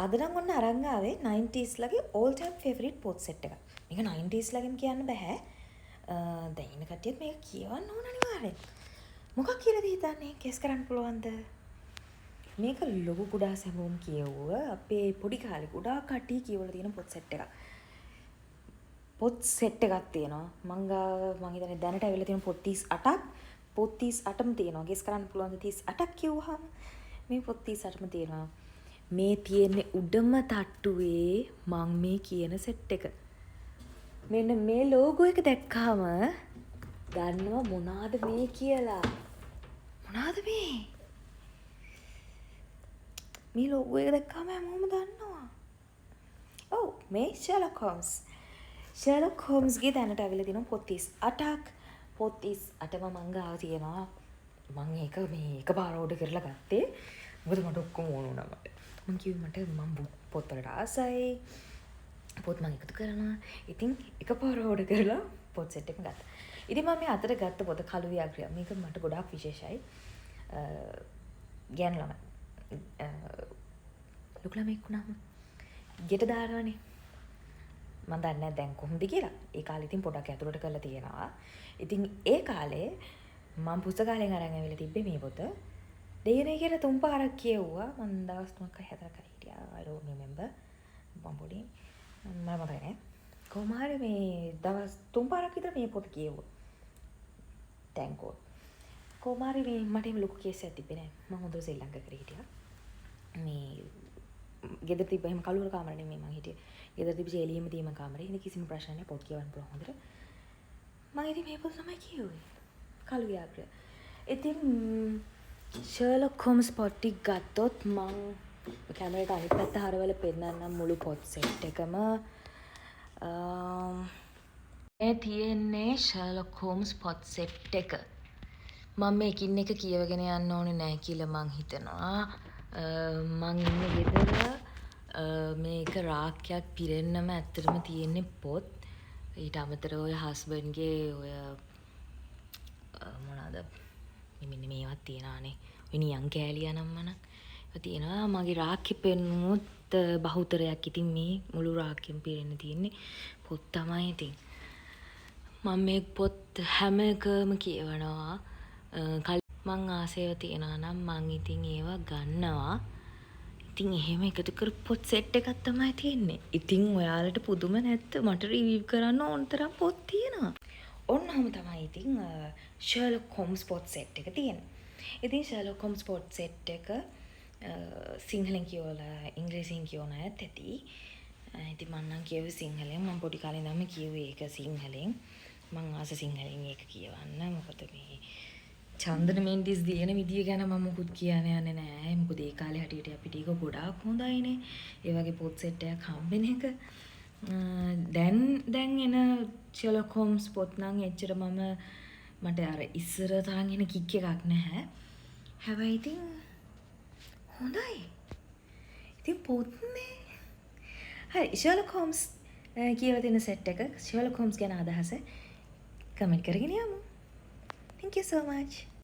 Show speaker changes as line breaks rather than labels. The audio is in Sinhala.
අද නම් ඔන්න අරන් ආවේ 90s ලගේ all time favorite පොත් සෙට් එකක්. මේක 90s ලගෙම කියන්න බෑ. දැන් ඉන්න කට්ටියත් මේක කියවන්න ඕන අනිවාර්යෙන්. මොකක් කියලාද හිතන්නේ? කෙස් කරන්න පුළුවන්ද? මේක ලොකු කුඩා සැමෝම් කියවුව අපේ පොඩි කාලේ කුඩා කට්ටිය කියවලා තියෙන පොත් සෙට් එකක්. පොත් සෙට් එකක් තියෙනවා. මං ගාව මං හිතන්නේ දැනට ඇවිල්ලා තියෙන පොත් 38ක්. පොත් 38ම තියෙනවා. ගෙස් කරන්න පුළුවන් 38ක් කිව්වහම මේ පොත් 38ම තියෙනවා. මේ තියෙන්නේ උඩම තට්ටුවේ මං මේ කියන සෙට් එක. මෙන්න මේ ලෝගෝ එක දැක්කාම දන්නවා මොනවාද මේ කියලා. මොනවාද මේ? මේ ලෝගෝ එක දැක්කාම හැමෝම දන්නවා. ඔව් මේ ෂර්ලොක් හෝම්ස්. ෂර්ලොක් හෝම්ස්ගේ දැනට ඇවිල්ලා තියෙනවා පොත් 38ක්. පොත් 38ම මං ගාව තියෙනවා. මං ඒක මේ එකපාර ඕඩර් කරලා ගත්තේ. මොකද මට ඔක්කොම ඕන වුණා මට. මං කිව්වේ මට මං පොත් වලට ආසයි. පොත් මං එකතු කරනවා. ඉතින් එකපාර ඕඩර් කරලා පොත් සෙට් එකම ගත්තා. ඉතින් මම මේ අතට ගත්ත පොත කළු ව්‍යාග්‍රය. මේක මට ගොඩාක් විශේෂයි. ගෑනු ළමයි. ලොකු ළමෙක් වුණාම ගෙට දානවනේ. මම දන්නේ නැහැ දැන් කොහොමද කියලා. ඒ කාලේ ඉතින් පොඩක් ඇතුළට කරලා තියෙනවා. ඉතින් ඒ කාලේ මම පුස්තකාලයෙන් අරන් ඇවිල්ලා තිබ්බේ මේ පොත. දෙයනේ කියලා තුන් පාරක් කියවුවා. මම දවස් 3ක් 4ක් හිටියා. I don't remember. මම පොඩි මම මතක නැහැ. කොහොම හරි මේ දවස් 3 පාරක් විතර මේ පොත කියවුවා. thank God. කොහොම හරි මේ මට එහෙම ලොකු කේස් එකක් තිබ්බේ නැහැ. මම හොඳට ශ්‍රී ලංකා කරේ හිටියා. මේ ගෙදර තිබ්බ එහෙම කළුවර කාමර නෙමෙයි මං හිටියේ. ගෙදර තිබ්බ එළියෙම තියෙන කාමරේ. ඉතින් කිසිම ප්‍රශ්නයක් නැහැ. පොත් කියවන්න පුළුවන් හොඳට. මම ඉතින් මේ පොත තමයි කියුවේ. කළු ව්‍යාග්‍රය. ඉතින් ෂර්ලොක් හෝම්ස් පොත් ටික ගත්තොත් මං කැමරේට අනිත් පැත්ත හරවල පෙන්නන්නම් මුළු පොත් සෙට් එකම. මේ තියෙන්නේ ෂර්ලොක් හෝම්ස් පොත් සෙට් එක. මම මේකින් එක කියවගෙන යන්න ඕනේ නැහැ කියලා මං හිතනවා. මං ඉන්නේ ගෙදර. මේක රාක්කයක් පිරෙන්නම ඇත්තටම තියෙන්නේ පොත්. ඊට අමතරව ඔය හස්බන්ඩ්ගේ ඔය මොනවාද මෙන්න මේවත් තියෙනවානේ. ඔය නියං කෑලි අනම්මනක්. ඒක තියෙනවා. මගේ රාක්කෙ පෙන්නුවොත් බහුතරයක් ඉතින් මේ මුළු රාක්කෙම පිරෙන්න තියෙන්නේ පොත් තමයි ඉතින්. මම මේ පොත් හැම එකම කියවනවා. මං ආසේව තියනවා නම් මං ඉතින් ඒවා ගන්නවා. ඉතින් එහෙම එකතු කරපු පොත් සෙට් එකක් තමයි තියෙන්නේ. ඉතින් ඔයාලට පුදුම නැත්ද? මට රිවිව් කරන්න ඕන තරම් පොත් තියෙනවා. ඔන්නම තමයි ඉතින් ෂර්ලොක් හෝම්ස් පොත් සෙට් එක තියෙන්නේ. ඉතින් ෂර්ලොක් හෝම්ස් පොත් සෙට් එක සිංහලෙන් කියවලා ඉංග්‍රීසියෙන් කියවන අයත් ඇති. ඉතින් මම නම් කියුවේ සිංහලෙන්. මම පොඩි කාලේ ඉඳන්ම කියුවේ ඒක සිංහලෙන්. මං ආස සිංහලෙන් ඒක කියවන්න. මොකද මේ චන්දන මෙන්ඩිස් දින විදිය ගැන මම මුකුත් කියන්න යන්නේ නැහැ. මොකද ඒ කාලේ හැටියට අපිට ඒක ගොඩාක් හොඳයිනේ. ඒ වගේ පොත් සෙට් එකක් හම්බෙන එක. දැන් එන ෂර්ලොක් හෝම්ස් පොත් නම් එච්චර මට අර ඉස්සර තරම් එන කික් එකක් නැහැ. හැබැයි ඉතින් හොඳයි. ඉතින් පොත්නේ. හරි ෂර්ලොක් හෝම්ස් කියලා තියෙන සෙට් එක ෂර්ලොක් හෝම්ස් ගැන අදහස කමෙන්ට් කරගෙන යමු. Thank you so much.